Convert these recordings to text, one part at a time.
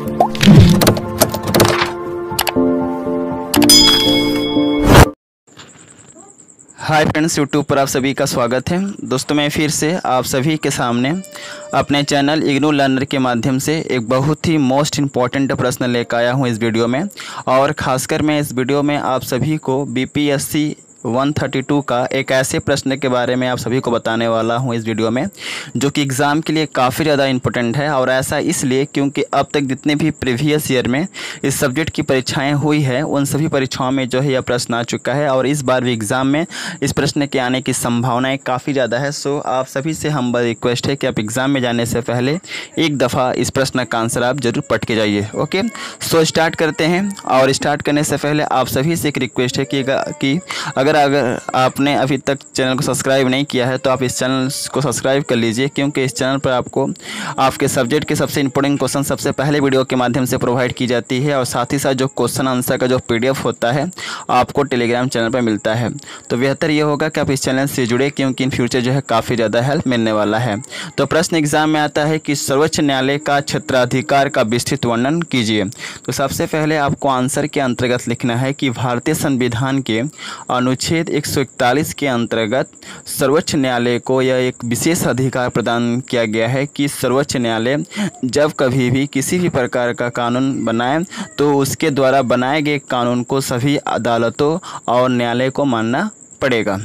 Hi friends, YouTube पर आप सभी का स्वागत है। दोस्तों, मैं फिर से आप सभी के सामने अपने चैनल इग्नू लर्नर के माध्यम से एक बहुत ही मोस्ट इम्पॉर्टेंट प्रश्न लेकर आया हूं इस वीडियो में। और ख़ासकर मैं इस वीडियो में आप सभी को बीपीएससी 132 का एक ऐसे प्रश्न के बारे में आप सभी को बताने वाला हूं इस वीडियो में, जो कि एग्ज़ाम के लिए काफ़ी ज़्यादा इम्पोर्टेंट है। और ऐसा इसलिए क्योंकि अब तक जितने भी प्रीवियस ईयर में इस सब्जेक्ट की परीक्षाएं हुई है, उन सभी परीक्षाओं में जो है यह प्रश्न आ चुका है। और इस बार भी एग्ज़ाम में इस प्रश्न के आने की संभावनाएँ काफ़ी ज़्यादा है। सो आप सभी से हम्बल रिक्वेस्ट है कि आप एग्ज़ाम में जाने से पहले एक दफ़ा इस प्रश्न का आंसर आप ज़रूर पढ़ के जाइए। ओके, सो स्टार्ट करते हैं। और स्टार्ट करने से पहले आप सभी से एक रिक्वेस्ट है कि अगर आपने अभी तक चैनल को सब्सक्राइब नहीं किया है तो आप इस चैनल को सब्सक्राइब कर लीजिए, क्योंकि इस चैनल पर आपको आपके सब्जेक्ट के सबसे इंपॉर्टेंट क्वेश्चन सबसे पहले वीडियो के माध्यम से प्रोवाइड की जाती है। और साथ ही साथ जो क्वेश्चन आंसर का जो पीडीएफ होता है आपको टेलीग्राम चैनल पर मिलता है। तो बेहतर ये होगा कि आप इस चैनल से जुड़े, क्योंकि इन फ्यूचर जो है काफ़ी ज़्यादा हेल्प मिलने वाला है। तो प्रश्न एग्जाम में आता है कि सर्वोच्च न्यायालय का क्षेत्राधिकार का विस्तृत वर्णन कीजिए। तो सबसे पहले आपको आंसर के अंतर्गत लिखना है कि भारतीय संविधान के अनुच्छेद 141 के अंतर्गत सर्वोच्च न्यायालय को यह एक विशेष अधिकार प्रदान किया गया है कि सर्वोच्च न्यायालय जब कभी भी किसी भी प्रकार का कानून बनाए तो उसके द्वारा बनाए गए कानून को सभी अदालतों और न्यायालय को मानना पड़ेगा।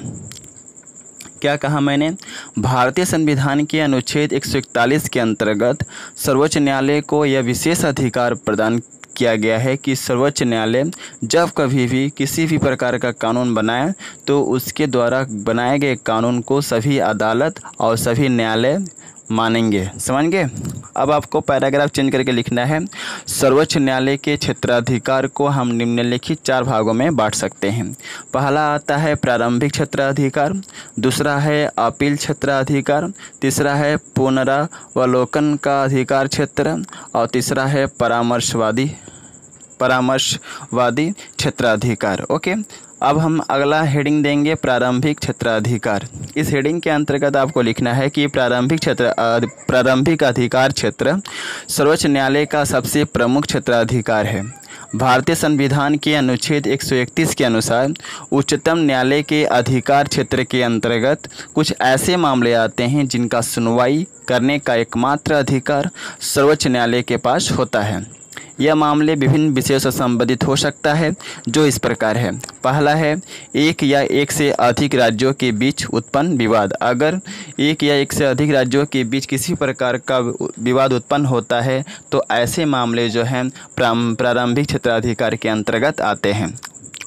क्या कहा मैंने? भारतीय संविधान के अनुच्छेद 141 के अंतर्गत सर्वोच्च न्यायालय को यह विशेष अधिकार प्रदान किया गया है कि सर्वोच्च न्यायालय जब कभी भी किसी भी प्रकार का कानून बनाए तो उसके द्वारा बनाए गए कानून को सभी अदालत और सभी न्यायालय मानेंगे। समझ गए? अब आपको पैराग्राफ चेंज करके लिखना है। सर्वोच्च न्यायालय के क्षेत्राधिकार को हम निम्नलिखित 4 भागों में बांट सकते हैं। पहला आता है प्रारंभिक क्षेत्राधिकार, दूसरा है अपील क्षेत्राधिकार, तीसरा है पुनरावलोकन का अधिकार क्षेत्र, और तीसरा है परामर्शवादी क्षेत्राधिकार। ओके, अब हम अगला हेडिंग देंगे प्रारंभिक क्षेत्राधिकार। इस हेडिंग के अंतर्गत आपको लिखना है कि प्रारंभिक अधिकार क्षेत्र सर्वोच्च न्यायालय का सबसे प्रमुख क्षेत्राधिकार है। भारतीय संविधान के अनुच्छेद 131 के अनुसार उच्चतम न्यायालय के अधिकार क्षेत्र के अंतर्गत कुछ ऐसे मामले आते हैं जिनका सुनवाई करने का एकमात्र अधिकार सर्वोच्च न्यायालय के पास होता है। यह मामले विभिन्न विषयों से संबंधित हो सकता है, जो इस प्रकार है। पहला है एक या एक से अधिक राज्यों के बीच उत्पन्न विवाद। अगर एक या एक से अधिक राज्यों के बीच किसी प्रकार का विवाद उत्पन्न होता है तो ऐसे मामले जो हैं प्रारंभिक क्षेत्राधिकार के अंतर्गत आते हैं।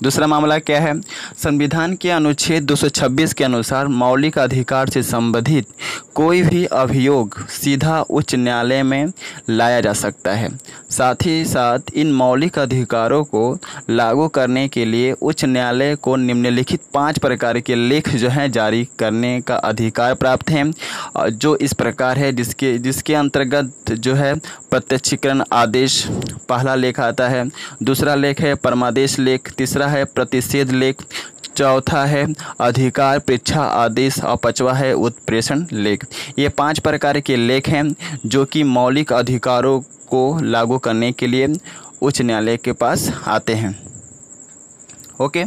दूसरा मामला क्या है? संविधान के अनुच्छेद 226 के अनुसार मौलिक अधिकार से संबंधित कोई भी अभियोग सीधा उच्च न्यायालय में लाया जा सकता है। साथ ही साथ इन मौलिक अधिकारों को लागू करने के लिए उच्च न्यायालय को निम्नलिखित 5 प्रकार के लेख जो हैं जारी करने का अधिकार प्राप्त है, जो इस प्रकार है, जिसके अंतर्गत जो है प्रत्यक्षीकरण आदेश पहला लेख आता है, दूसरा लेख है परमादेश लेख, तीसरा है प्रतिषेध लेख, चौथा है अधिकार परीक्षा आदेश, और 5वां है उत्प्रेषण लेख। ये 5 प्रकार के लेख हैं जो कि मौलिक अधिकारों को लागू करने के लिए उच्च न्यायालय के पास आते हैं। ओके,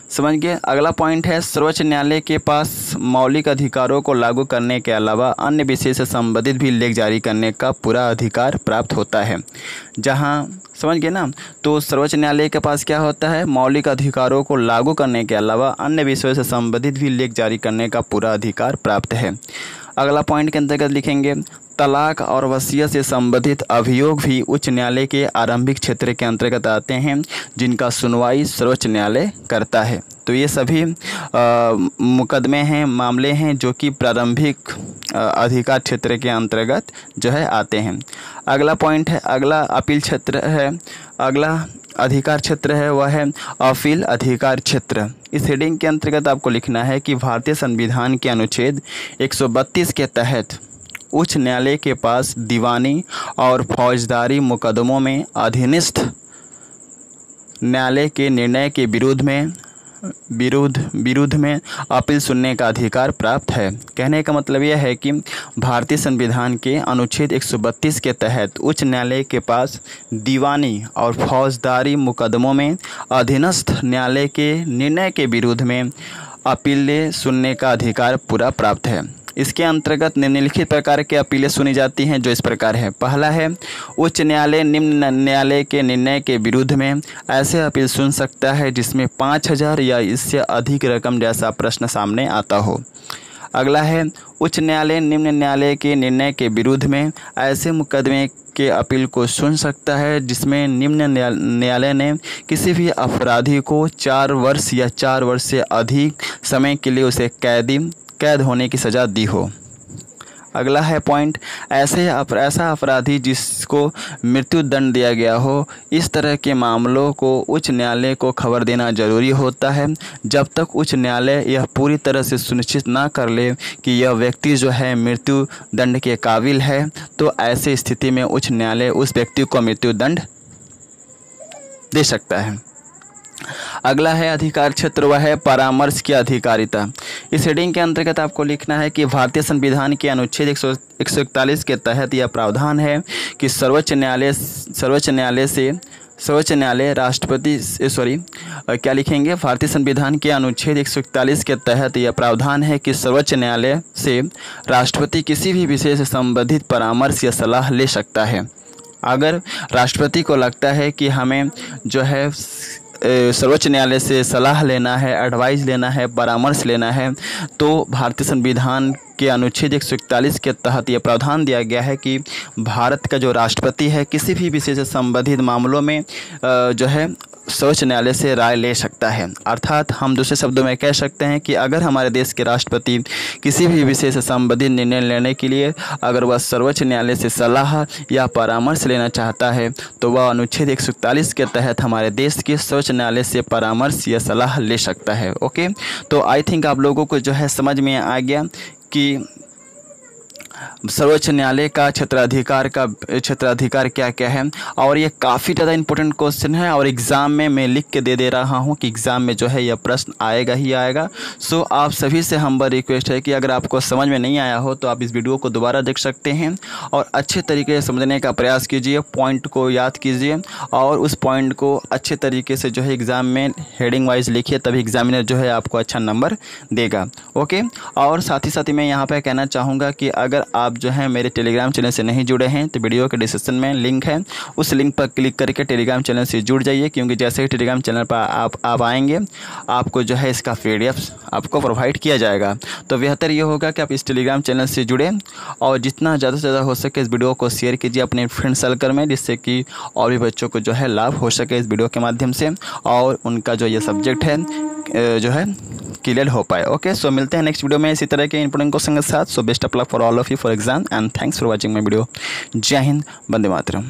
समझ गए? अगला पॉइंट है सर्वोच्च न्यायालय के पास मौलिक अधिकारों को लागू करने के अलावा अन्य विषय से संबंधित भी लेख जारी करने का पूरा अधिकार प्राप्त होता है। जहां समझ गए ना? तो सर्वोच्च न्यायालय के पास क्या होता है? मौलिक अधिकारों को लागू करने के अलावा अन्य विषयों से संबंधित भी लेख जारी करने का पूरा अधिकार प्राप्त है। अगला पॉइंट के अंतर्गत लिखेंगे तलाक और वसीयत से संबंधित अभियोग भी उच्च न्यायालय के आरंभिक क्षेत्र के अंतर्गत आते हैं, जिनका सुनवाई सर्वोच्च न्यायालय करता है। तो ये सभी मुकदमे हैं, मामले हैं जो कि प्रारंभिक अधिकार क्षेत्र के अंतर्गत जो है आते हैं। अगला पॉइंट है, अगला अपील क्षेत्र है, अगला अधिकार क्षेत्र है वह है अपील अधिकार क्षेत्र। इस हेडिंग के अंतर्गत आपको लिखना है कि भारतीय संविधान के अनुच्छेद 132 के तहत उच्च न्यायालय के पास दीवानी और फौजदारी मुकदमों में अधीनस्थ न्यायालय के निर्णय के विरोध में विरुद्ध में अपील सुनने का अधिकार प्राप्त है। कहने का मतलब यह है कि भारतीय संविधान के अनुच्छेद 132 के तहत उच्च न्यायालय के पास दीवानी और फौजदारी मुकदमों में अधीनस्थ न्यायालय के निर्णय के विरुद्ध में अपीलें सुनने का अधिकार पूरा प्राप्त है। इसके अंतर्गत निम्नलिखित प्रकार की अपीलें सुनी जाती हैं, जो इस प्रकार है। पहला है, उच्च न्यायालय निम्न न्यायालय के निर्णय के विरुद्ध में ऐसे अपील सुन सकता है जिसमें 5,000 या इससे अधिक रकम जैसा प्रश्न सामने आता हो। अगला है, उच्च न्यायालय निम्न न्यायालय के निर्णय के विरुद्ध में ऐसे मुकदमे के अपील को सुन सकता है जिसमें निम्न न्यायालय ने किसी भी अपराधी को 4 वर्ष या 4 वर्ष से अधिक समय के लिए उसे कैद होने की सज़ा दी हो। अगला है पॉइंट, ऐसा अपराधी जिसको मृत्यु दंड दिया गया हो, इस तरह के मामलों को उच्च न्यायालय को खबर देना जरूरी होता है जब तक उच्च न्यायालय यह पूरी तरह से सुनिश्चित ना कर ले कि यह व्यक्ति जो है मृत्यु दंड के काबिल है। तो ऐसी स्थिति में उच्च न्यायालय उस व्यक्ति को मृत्यु दंड दे सकता है। अगला है अधिकार क्षेत्र, वह है परामर्श की अधिकारिता। इस हेडिंग के अंतर्गत आपको लिखना है कि भारतीय संविधान के अनुच्छेद 141 के तहत यह प्रावधान है कि सर्वोच्च न्यायालय राष्ट्रपति क्या लिखेंगे, भारतीय संविधान के अनुच्छेद 141 के तहत यह प्रावधान है कि सर्वोच्च न्यायालय से राष्ट्रपति किसी भी विषय से संबंधित परामर्श या सलाह ले सकता है। अगर राष्ट्रपति को लगता है कि हमें जो है सर्वोच्च न्यायालय से सलाह लेना है, एडवाइस लेना है, परामर्श लेना है, तो भारतीय संविधान के अनुच्छेद 141 के तहत यह प्रावधान दिया गया है कि भारत का जो राष्ट्रपति है किसी भी विषय से संबंधित मामलों में जो है सर्वोच्च न्यायालय से राय ले सकता है। अर्थात हम दूसरे शब्दों में कह सकते हैं कि अगर हमारे देश के राष्ट्रपति किसी भी विषय से संबंधित निर्णय लेने के लिए अगर वह सर्वोच्च न्यायालय से सलाह या परामर्श लेना चाहता है तो वह अनुच्छेद 141 के तहत हमारे देश के सर्वोच्च न्यायालय से परामर्श या सलाह ले सकता है। ओके, तो आई थिंक आप लोगों को जो है समझ में आ गया कि सर्वोच्च न्यायालय का क्षेत्राधिकार क्या क्या है। और ये काफ़ी ज़्यादा इंपॉर्टेंट क्वेश्चन है और एग्ज़ाम में मैं लिख के दे रहा हूँ कि एग्ज़ाम में जो है यह प्रश्न आएगा ही आएगा। सो आप सभी से हम्बल रिक्वेस्ट है कि अगर आपको समझ में नहीं आया हो तो आप इस वीडियो को दोबारा देख सकते हैं और अच्छे तरीके से समझने का प्रयास कीजिए, पॉइंट को याद कीजिए और उस पॉइंट को अच्छे तरीके से जो है एग्ज़ाम में हेडिंग वाइज लिखिए, तभी एग्जामिनर जो है आपको अच्छा नंबर देगा। ओके, और साथ ही मैं यहाँ पर कहना चाहूँगा कि अगर आप जो है मेरे टेलीग्राम चैनल से नहीं जुड़े हैं तो वीडियो के डिस्क्रिप्शन में लिंक है, उस लिंक पर क्लिक करके टेलीग्राम चैनल से जुड़ जाइए, क्योंकि जैसे ही टेलीग्राम चैनल पर आप आएंगे आपको जो है इसका PDF आपको प्रोवाइड किया जाएगा। तो बेहतर ये होगा कि आप इस टेलीग्राम चैनल से जुड़ें और जितना ज़्यादा से ज़्यादा हो सके इस वीडियो को शेयर कीजिए अपने फ्रेंड सर्कल में, जिससे कि और भी बच्चों को जो है लाभ हो सके इस वीडियो के माध्यम से और उनका जो ये सब्जेक्ट है जो है क्लियर हो पाए। ओके, सो मिलते हैं नेक्स्ट वीडियो में इसी तरह के इंपॉर्टेंट क्वेश्चन के साथ। So best of luck for all of you for exam and thanks for watching my video. जय हिंद, वंदे मातरम।